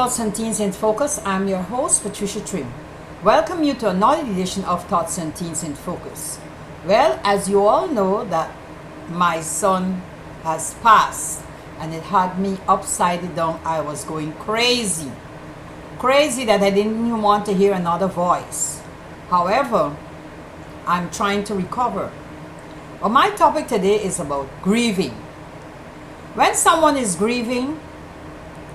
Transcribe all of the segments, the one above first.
Thoughts and Teens in Focus. I'm your host, PATRICIATRIM. Welcome you to another edition of Thoughts and Teens in Focus. Well, as you all know that my son has passed and it had me upside down. I was going crazy. Crazy that I didn't even want to hear another voice. However, I'm trying to recover. Well, my topic today is about grieving. When someone is grieving,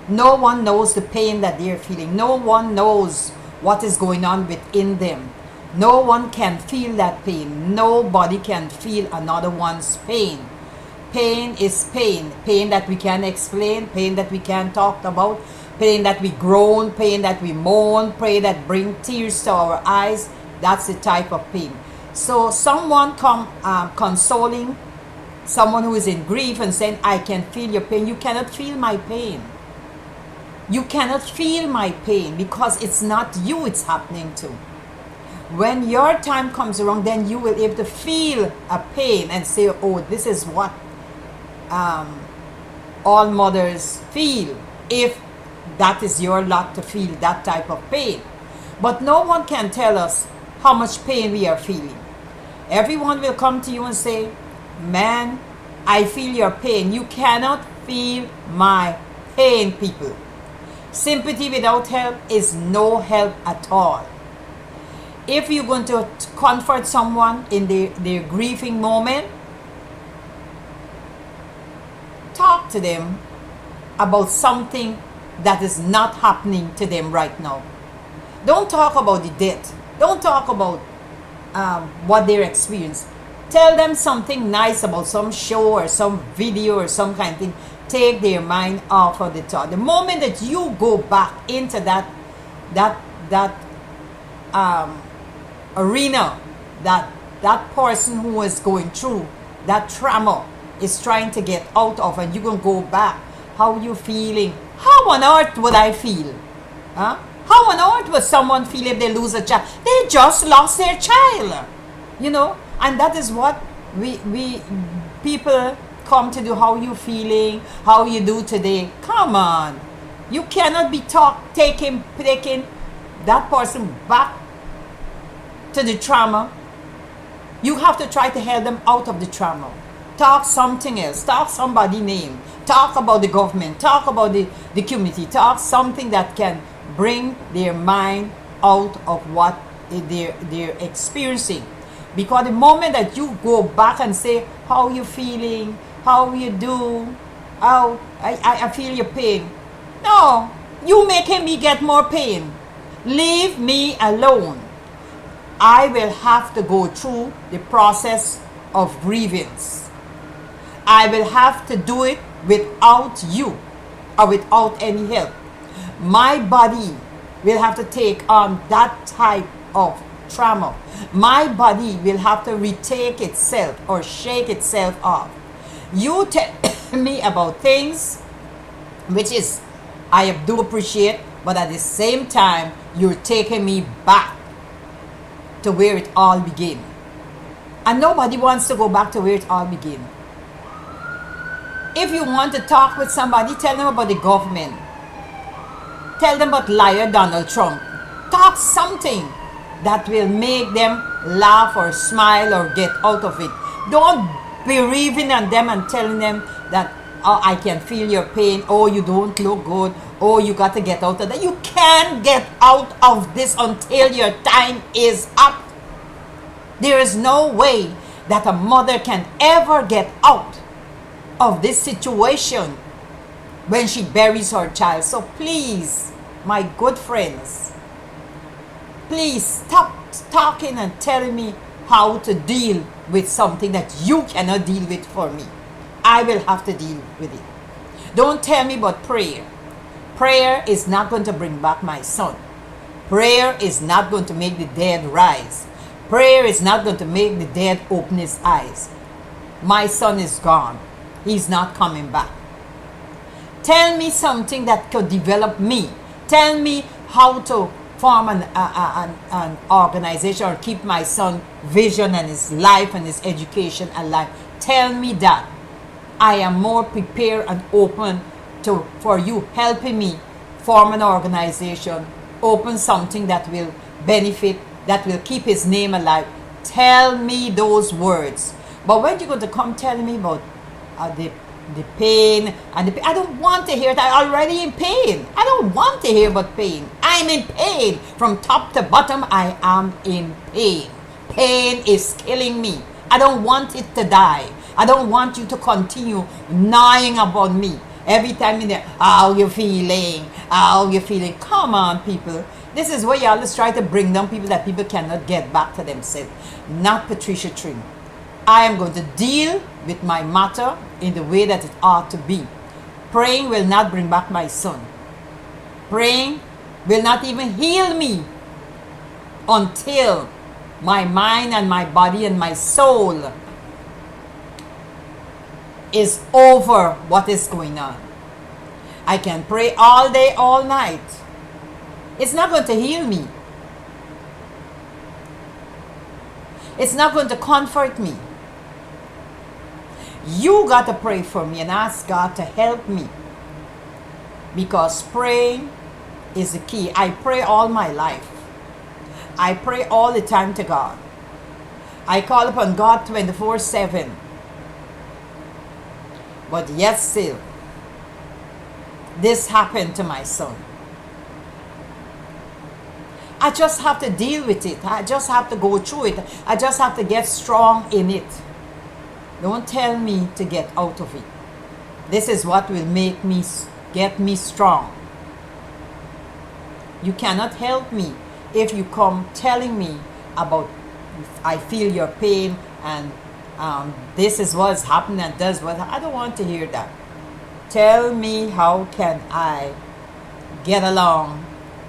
no one knows the pain that they're feeling. No one knows what is going on within them. No one can feel that pain. Nobody can feel another one's pain. Pain is pain. Pain that we can explain, pain that we can talk about, pain that we groan, pain that we moan, pain that bring tears to our eyes. That's the type of pain. So someone consoling someone who is in grief and saying, I can feel your pain. You cannot feel my pain. You cannot feel my pain because it's not you it's happening to. When your time comes around, then you will be able to feel a pain and say, oh, this is what all mothers feel, if that is your lot to feel that type of pain. But no one can tell us how much pain we are feeling. Everyone will come to you and say, man, I feel your pain. You cannot feel my pain, people. Sympathy without help is no help at all. If you're going to comfort someone in their grieving moment, talk to them about something that is not happening to them right now. Don't talk about the death. Don't talk about what they're experiencing. Tell them something nice about some show or some video or some kind of thing. Take their mind off of the thought. The moment that you go back into that arena, that person who is going through that trauma is trying to get out of, and you can go back. How you feeling? How on earth would I feel? Huh? How on earth would someone feel if they lose a child? They just lost their child. You know, and that is what we people come to do. How you feeling? How you do today? Come on. You cannot be taking that person back to the trauma. You have to try to help them out of the trauma. Talk something else. Talk somebody name. Talk about the government. Talk about the community. Talk something that can bring their mind out of what they're experiencing. Because the moment that you go back and say, how you feeling? How you do? How I feel your pain. No, you making me get more pain. Leave me alone. I will have to go through the process of grievance. I will have to do it without you or without any help. My body will have to take on that type of trauma. My body will have to retake itself or shake itself off. You tell me about things which is I do appreciate, but at the same time you're taking me back to where it all began. And nobody wants to go back to where it all began. If you want to talk with somebody, tell them about the government. Tell them about liar Donald Trump. Talk something that will make them laugh or smile or get out of it. Don't be raving on them and telling them that, oh, I can feel your pain. Oh, you don't look good. Oh, you got to get out of that. You can't get out of this until your time is up. There is no way that a mother can ever get out of this situation when she buries her child. So please, my good friends, please stop talking and telling me how to deal with something that you cannot deal with for me. I will have to deal with it. Don't tell me about prayer. Prayer is not going to bring back my son. Prayer is not going to make the dead rise. Prayer is not going to make the dead open his eyes. My son is gone. He's not coming back. Tell me something that could develop me. Tell me how to form an organization or keep my son's vision and his life and his education alive. Tell me that. I am more prepared and open for you helping me form an organization, open something that will benefit, that will keep his name alive. Tell me those words. But when you're going to come telling me about the pain and the pain, I don't want to hear it. I'm already in pain. I don't want to hear about pain. I'm in pain. From top to bottom, I am in pain. Pain is killing me. I don't want it to die. I don't want you to continue gnawing upon me. Every time in there, how you feeling? How you feeling? Come on, people. This is where you always try to bring down people that people cannot get back to themselves. Not patriciatrim. I am going to deal with my matter in the way that it ought to be. Praying will not bring back my son. Praying will not even heal me until my mind and my body and my soul is over what is going on. I can pray all day, all night. It's not going to heal me. It's not going to comfort me. You got to pray for me and ask God to help me, because praying is the key. I pray all my life. I pray all the time to God. I call upon God 24/7. But yet still, this happened to my son. I just have to deal with it. I just have to go through it. I just have to get strong in it. Don't tell me to get out of it. This is what will make me, get me strong. You cannot help me if you come telling me about, I feel your pain and this is what's happening and does what. I don't want to hear that. Tell me, how can I get along,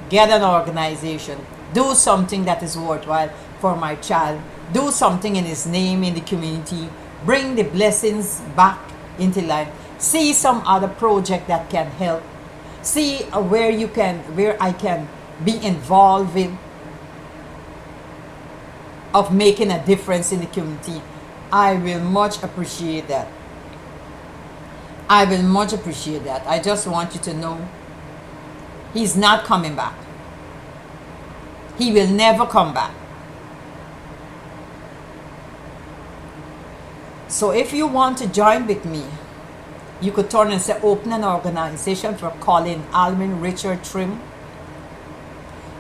get an organization, do something that is worthwhile for my child, do something in his name in the community, bring the blessings back into life, see some other project that can help, see where I can be involved in, of making a difference in the community. I will much appreciate that. I will much appreciate that. I just want you to know he's not coming back. He will never come back. So if you want to join with me, you could turn and say, open an organization for Colin Alvin Richard Trim,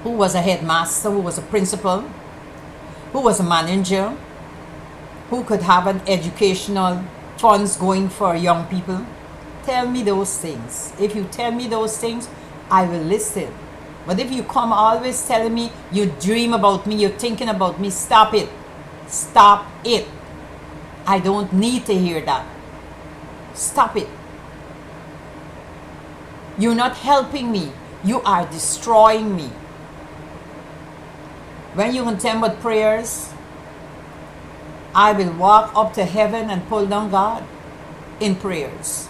who was a headmaster, who was a principal, who was a manager, who could have an educational funds going for young people. Tell me those things. If you tell me those things, I will listen. But if you come always telling me you dream about me, you're thinking about me, stop it. Stop it. I don't need to hear that. Stop it. You're not helping me. You are destroying me. When you contend with prayers, I will walk up to heaven and pull down God in prayers.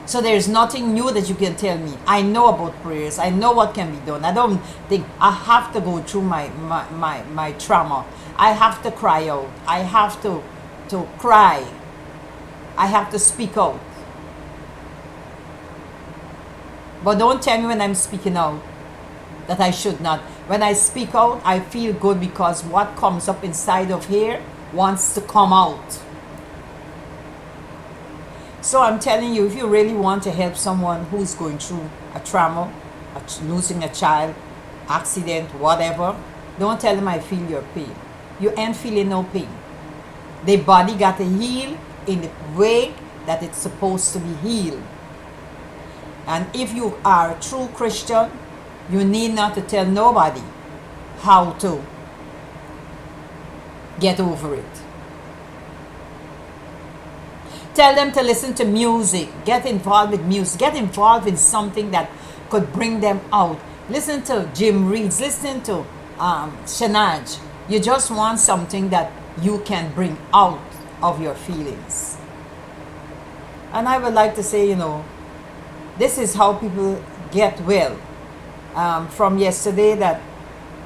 So there's nothing new that you can tell me. I know about prayers. I know what can be done. I don't think I have to go through my trauma. I have to cry out. I have to cry. I have to speak out. But don't tell me when I'm speaking out that I should not. When I speak out, I feel good, because what comes up inside of here wants to come out. So I'm telling you, if you really want to help someone who's going through a trauma, losing a child, accident, whatever, don't tell them I feel your pain. You ain't feeling no pain. The body got to heal in the way that it's supposed to be healed. And if you are a true Christian, you need not to tell nobody how to get over it. Tell them to listen to music. Get involved with music. Get involved in something that could bring them out. Listen to Jim Reeds. Listen to Shanaj. You just want something that you can bring out of your feelings. And I would like to say, you know, this is how people get well. From yesterday, that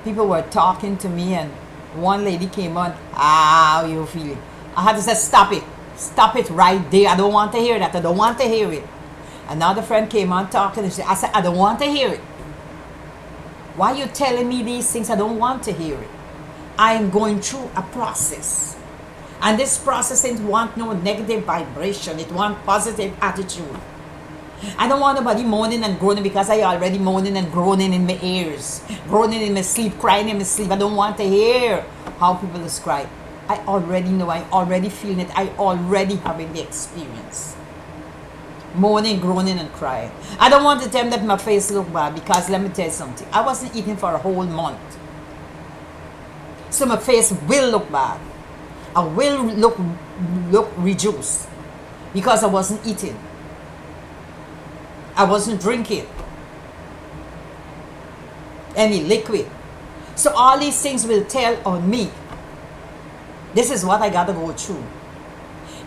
people were talking to me, and one lady came on, how you feeling? I had to say, stop it. Stop it right there. I don't want to hear that. I don't want to hear it. Another friend came on talking and I said, I don't want to hear it. Why are you telling me these things? I don't want to hear it. I am going through a process. And this process it want no negative vibration. It want positive attitude. I don't want nobody moaning and groaning because I already moaning and groaning in my ears. Groaning in my sleep, crying in my sleep. I don't want to hear how people describe. I already know. I already feeling it. I already having the experience. Moaning, groaning, and crying. I don't want to tell them that my face look bad because let me tell you something. I wasn't eating for a whole month. So my face will look bad. I will look reduced because I wasn't eating. I wasn't drinking any liquid. So all these things will tell on me. This is what I got to go through.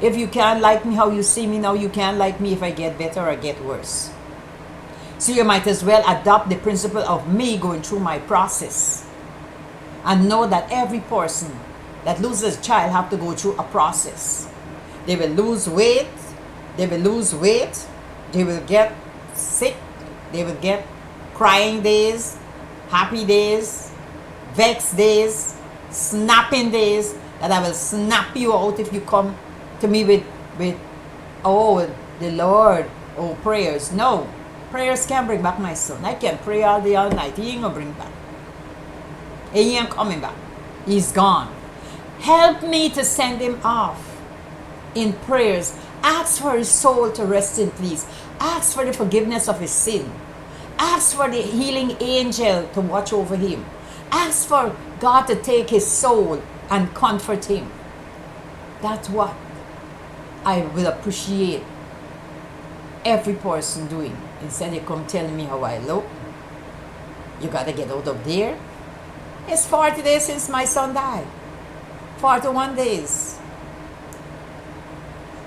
If you can't like me how you see me now, you can't like me if I get better or get worse. So you might as well adopt the principle of me going through my process. And know that every person that loses a child have to go through a process. They will lose weight. They will lose weight. They will get sick. They will get crying days, happy days, vexed days, snapping days, that I will snap you out if you come to me with oh, the Lord, oh, prayers. No, prayers can't bring back my son. I can pray all day, all night. He ain't gonna bring back. He ain't coming back. He's gone. Help me to send him off in prayers. Ask for his soul to rest in peace. Ask for the forgiveness of his sin. Ask for the healing angel to watch over him. Ask for God to take his soul and comfort him. That's what I will appreciate every person doing. Instead you come telling me how I look. You got to get out of there. It's 40 days since my son died. 41 days.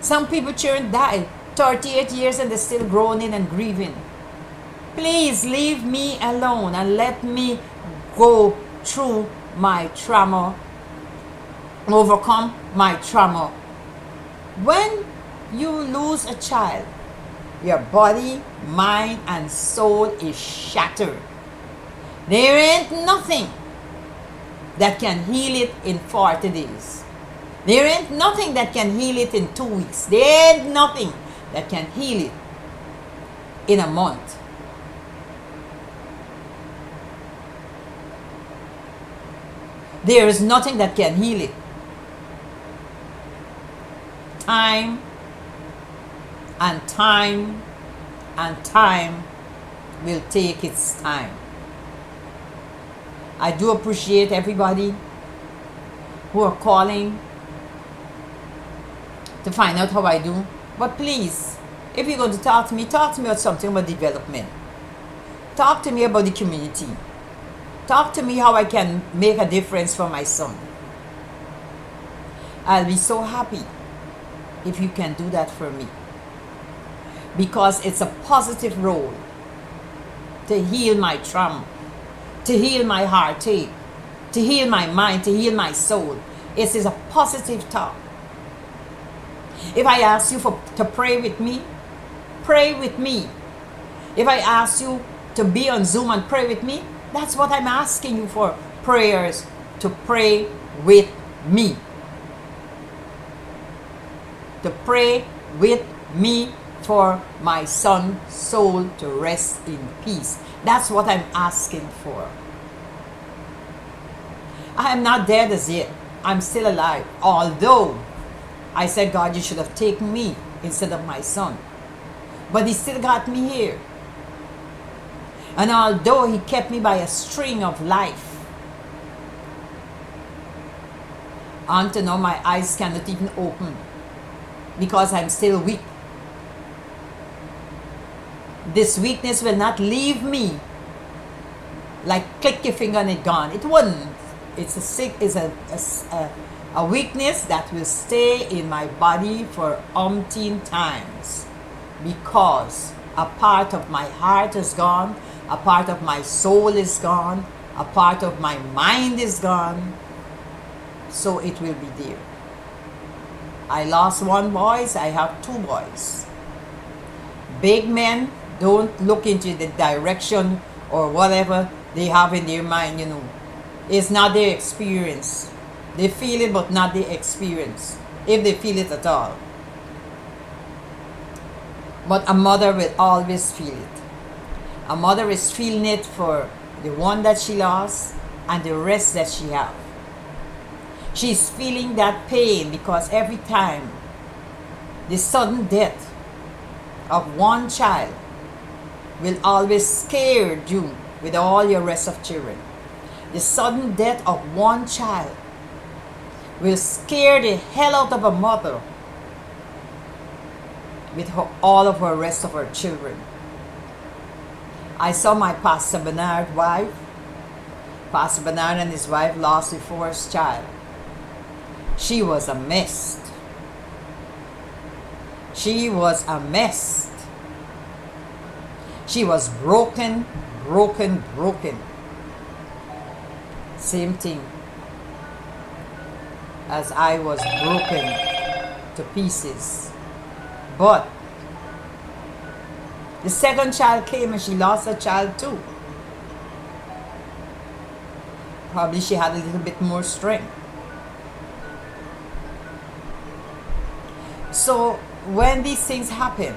Some people children died 38 years and they're still groaning and grieving. Please leave me alone and let me go through my trauma, overcome my trauma. When you lose a child, your body, mind, and soul is shattered. There ain't nothing that can heal it in 40 days. There ain't nothing that can heal it in 2 weeks. There ain't nothing that can heal it in a month. There is nothing that can heal it. Time and time and time will take its time. I do appreciate everybody who are calling to find out how I do. But please, if you're going to talk to me about something about development. Talk to me about the community. Talk to me how I can make a difference for my son. I'll be so happy if you can do that for me. Because it's a positive role to heal my trauma, to heal my heartache, to heal my mind, to heal my soul. It is a positive talk. If I ask you to pray with me, pray with me. If I ask you to be on Zoom and pray with me, that's what I'm asking you for. Prayers to pray with me. To pray with me for my son's soul to rest in peace. That's what I'm asking for. I am not dead as yet. I'm still alive. Although I said, God, you should have taken me instead of my son. But he still got me here. And although he kept me by a string of life, until now my eyes cannot even open because I'm still weak. This weakness will not leave me like click your finger and it's gone. It wouldn't. It's a weakness that will stay in my body for umpteen times because a part of my heart is gone, a part of my soul is gone, a part of my mind is gone, so it will be there. I lost one voice, I have two voices. big men don't look into the direction or whatever they have in their mind, you know. It's not their experience. They feel it, but not their experience, if they feel it at all. But a mother will always feel it. A mother is feeling it for the one that she lost and the rest that she have. She's feeling that pain because every time the sudden death of one child will always scare you with all your rest of children. The sudden death of one child will scare the hell out of a mother with all of her rest of her children. I saw my Pastor Bernard's wife. Pastor Bernard and his wife lost their first child. She was a mess. She was a mess. She was broken. Same thing as I was broken to pieces. But the second child came and she lost a child too. Probably she had a little bit more strength. So when these things happen,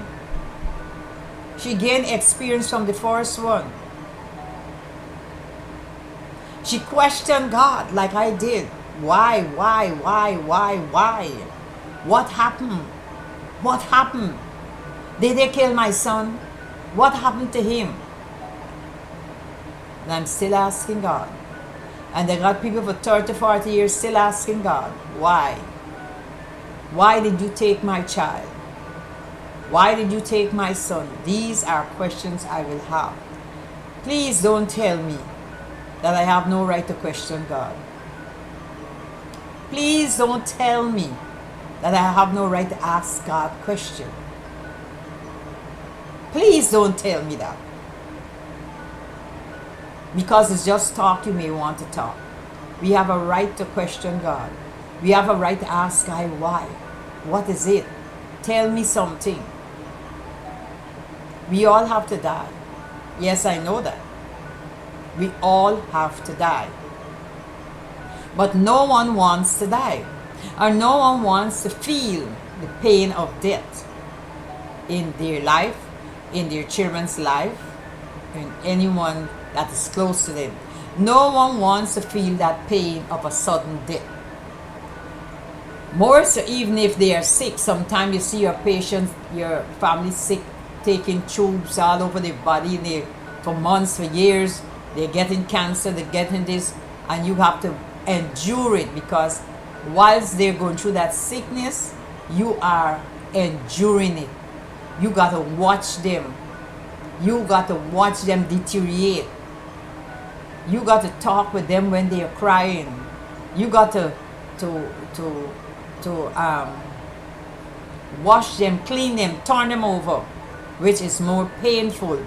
she gained experience from the first one. She questioned God like I did. Why? What happened? What happened? Did they kill my son? What happened to him? And I'm still asking God. And they got people for 30, 40 years still asking God, why? Why did you take my child? Why did you take my son? These are questions I will have. Please don't tell me that I have no right to question God. Please don't tell me that I have no right to ask God questions. Please don't tell me that. Because it's just talk you may want to talk. We have a right to question God. We have a right to ask God why. What is it? Tell me something. We all have to die. Yes, I know that. We all have to die. But no one wants to die. Or no one wants to feel the pain of death in their life, in their children's life, in anyone that is close to them. No one wants to feel that pain of a sudden death. More so even if they are sick. Sometimes you see your patients, your family sick, taking tubes all over their body for months, for years. They're getting cancer, they're getting this, and you have to endure it because whilst they're going through that sickness, you are enduring it. You got to watch them. You got to watch them deteriorate. You got to talk with them when they are crying. You got to wash them, clean them, turn them over, which is more painful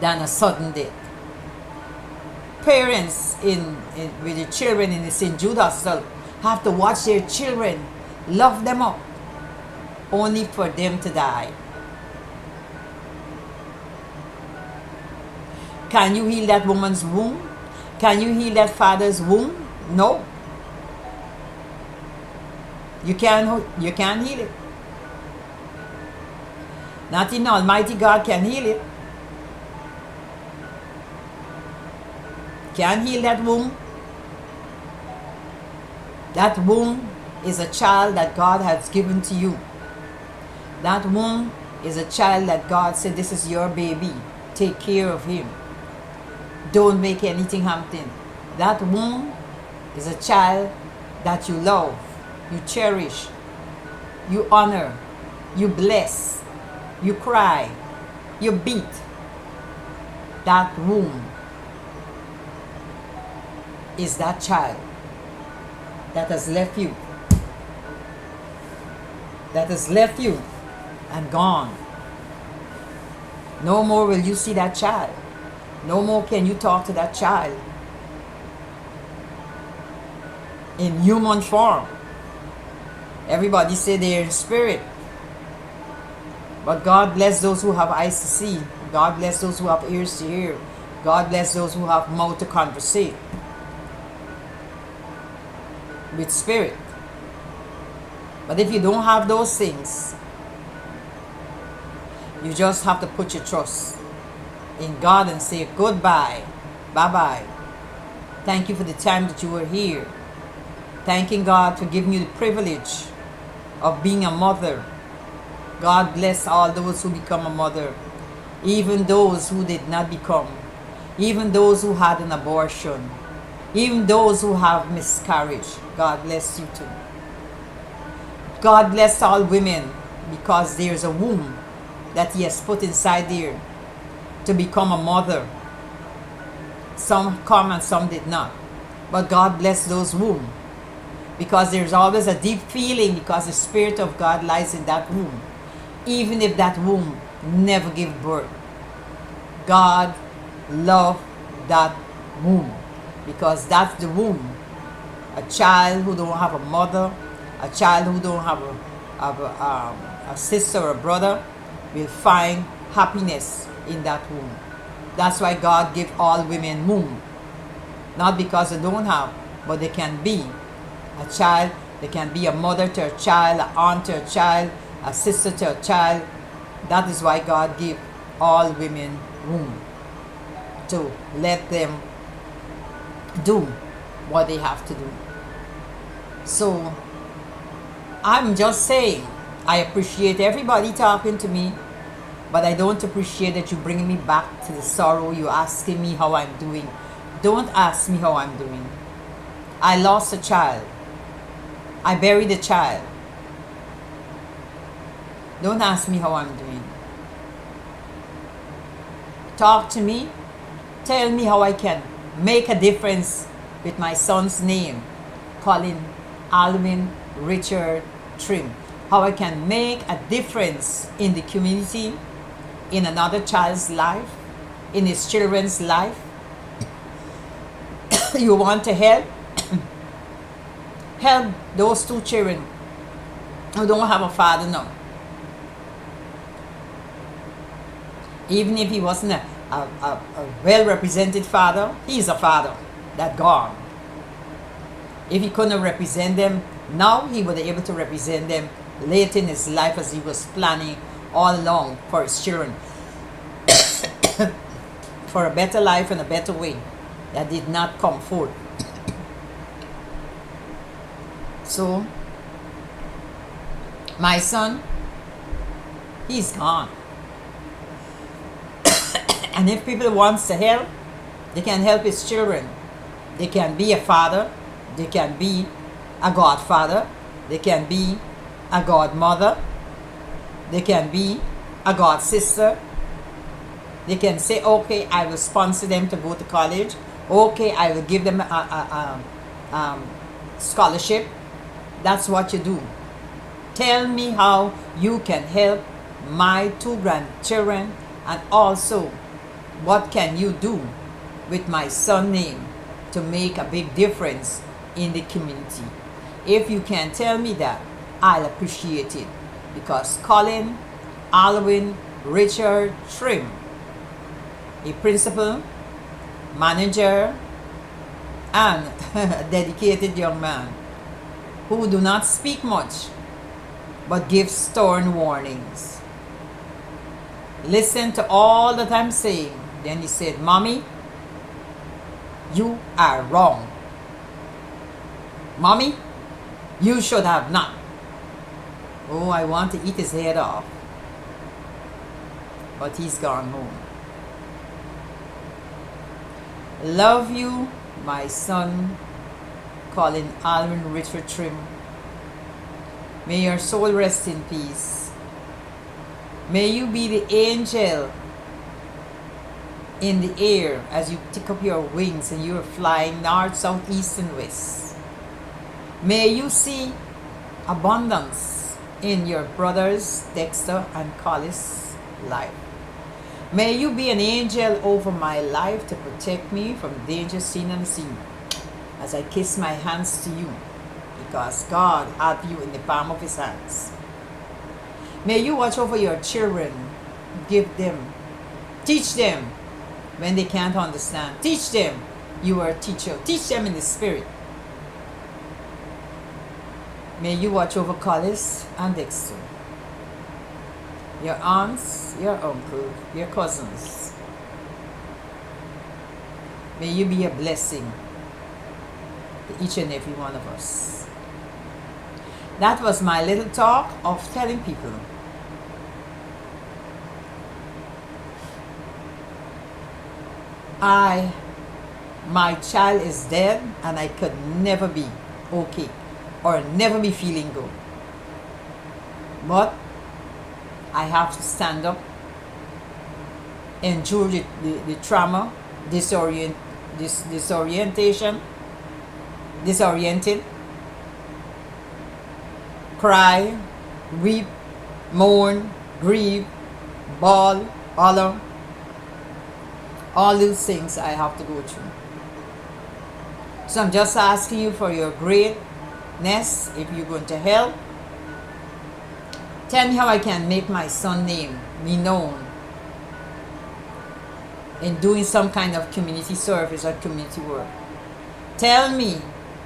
than a sudden death. Parents with the children in the St. Jude Hospital have to watch their children, love them up, only for them to die. Can you heal that woman's womb? Can you heal that father's womb? No. You can't heal it. Not even Almighty God can heal it. Can heal that womb. That womb is a child that God has given to you. That womb is a child that God said, this is your baby. Take care of him. Don't make anything happen. That womb is a child that you love, you cherish, you honor, you bless, you cry, you beat. That womb is that child that has left you. That has left you and gone. No more will you see that child. No more can you talk to that child in human form. Everybody say they're in spirit. But God bless those who have eyes to see. God bless those who have ears to hear. God bless those who have mouth to conversate with spirit. But if you don't have those things, you just have to put your trust in God and say goodbye, bye-bye. Thank you for the time that you were here. Thanking God for giving you the privilege of being a mother. God bless all those who become a mother, even those who did not become, even those who had an abortion, even those who have miscarriage. God bless you too. God bless all women, because there's a womb that He has put inside there to become a mother. Some come and some did not. But God bless those womb, because there's always a deep feeling, because the Spirit of God lies in that womb. Even if that womb never gave birth, God loved that womb, because that's the womb. A child who don't have a mother, a child who don't have a sister or a brother, will find happiness in that womb. That's why God gave all women womb. Not because they don't have, but they can be a child. They can be a mother to a child, an aunt to a child, a sister to a child. That is why God gave all women womb, to let them do what they have to do. So I'm just saying, I appreciate everybody talking to me, but I don't appreciate that you bringing me back to the sorrow. You asking me how I'm doing. Don't ask me how I'm doing. I lost a child. I buried a child. Don't ask me how I'm doing. Talk to me. Tell me how I can make a difference with my son's name, Colin Alvin Richard Trim. How I can make a difference in the community, in another child's life, in his children's life. You want to help? Help those two children who don't have a father now. Even if he wasn't a well-represented father, he's a father that gone. If he couldn't represent them now, he would be able to represent them late in his life, as he was planning all along for his children. For a better life and a better way that did not come forth. So, my son, he's gone. And if people wants to help, they can help his children. They can be a father. They can be a godfather. They can be a godmother. They can be a god sister. They can say, okay, I will sponsor them to go to college. Okay, I will give them a scholarship. That's what you do. Tell me how you can help my two grandchildren, and also what can you do with my son's name to make a big difference in the community. If you can tell me that, I'll appreciate it, because Colin Alwyn Richard Trim, a principal, manager, and a dedicated young man who do not speak much but give stern warnings. Listen to all that I'm saying. Then he said, Mommy, you are wrong. Mommy, you should have not. Oh, I want to eat his head off. But he's gone home. Love you, my son, Colin Alvin Richard Trim. May your soul rest in peace. May you be the angel in the air as you take up your wings and you are flying north, south, east, and west. May you see abundance in your brothers Dexter and Collis' life. May you be an angel over my life to protect me from danger seen and unseen, as I kiss my hands to you, because God had you in the palm of his hands. May you watch over your children. Give them, teach them when they can't understand. Teach them you are a teacher. Teach them in the spirit. May you watch over Collis and Dexter, your aunts, your uncle, your cousins. May you be a blessing to each and every one of us. That was my little talk of telling people my child is dead and I could never be okay or never be feeling good. But I have to stand up, endure the trauma, disoriented, cry, weep, mourn, grieve, bawl, holler. All these things I have to go through. So I'm just asking you for your greatness. If you're going to help, tell me how I can make my son's name be known in doing some kind of community service or community work. Tell me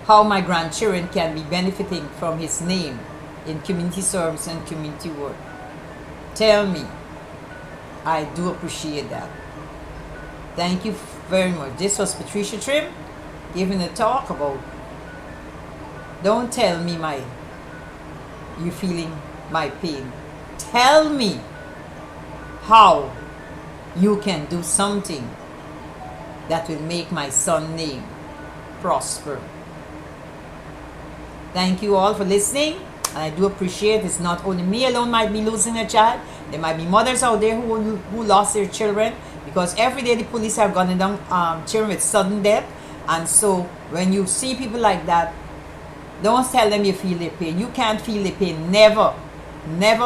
how my grandchildren can be benefiting from his name in community service and community work. Tell me. I do appreciate that. Thank you very much. This was Patricia Trim giving a talk about don't tell me you feeling my pain. Tell me how you can do something that will make my son's name prosper. Thank you all for listening, and I do appreciate it's not only me alone might be losing a child. There might be mothers out there who lost their children, because every day the police are gunning down children with sudden death. And so when you see people like that, don't tell them you feel their pain. You can't feel their pain. Never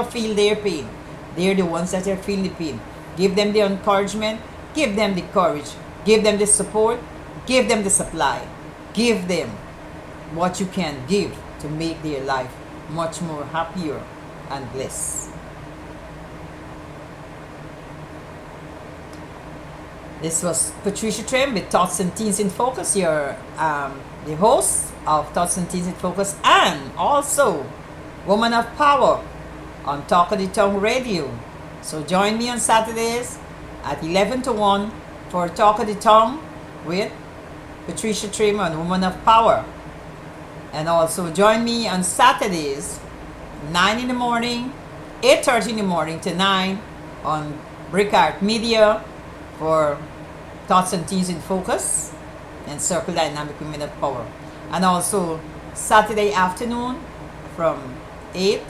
feel their pain. They're the ones that are feeling the pain. Give them the encouragement. Give them the courage. Give them the support. Give them the supply. Give them what you can give to make their life much more happier and blessed. This was Patricia Trim with Thoughts and Teens in Focus, the host of Thoughts and Teens in Focus, and also Woman of Power on Talk of the Tongue Radio. So join me on Saturdays at 11 to 1 for Talk of the Tongue with Patricia Trim and Woman of Power. And also join me on Saturdays, 9 in the morning, 8:30 in the morning to 9 on Brickart Media for Thoughts and Teens in Focus and Circle Dynamic Women of Power. And also Saturday afternoon from 3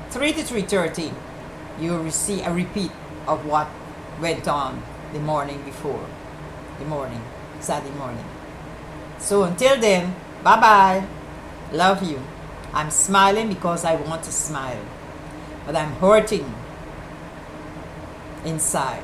to 3:30, you'll receive a repeat of what went on the morning before, Saturday morning. So until then, bye-bye. Love you. I'm smiling because I want to smile, but I'm hurting inside.